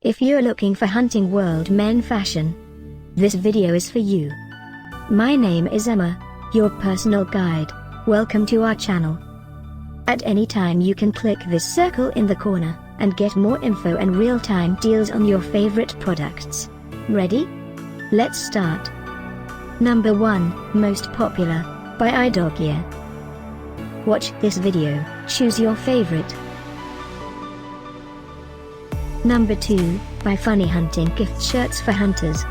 If you're looking for hunting world men fashion, this video is for you. My name is Emma, your personal guide. Welcome to our channel. At any time you can click this circle in the corner, and get more info and real-time deals on your favorite products. Ready? Let's start. Number 1, Most Popular, by IDOGEAR. Watch this video, choose your favorite. Number 2, by Funny Hunting Gift Shirts for Hunters.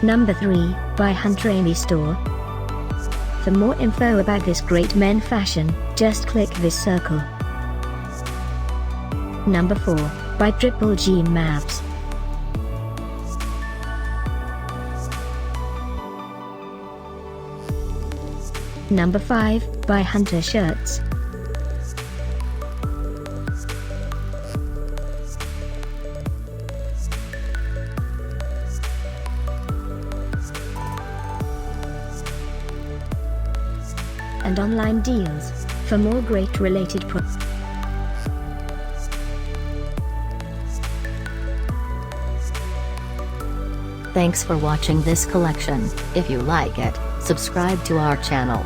Number 3, by Hunter Amy Store. For more info about this great men fashion, just click this circle. Number 4, by Triple G Mavs. Number 5, by Hunter Shirts. And online deals, for more great related products. Thanks for watching this collection. If you like it, subscribe to our channel.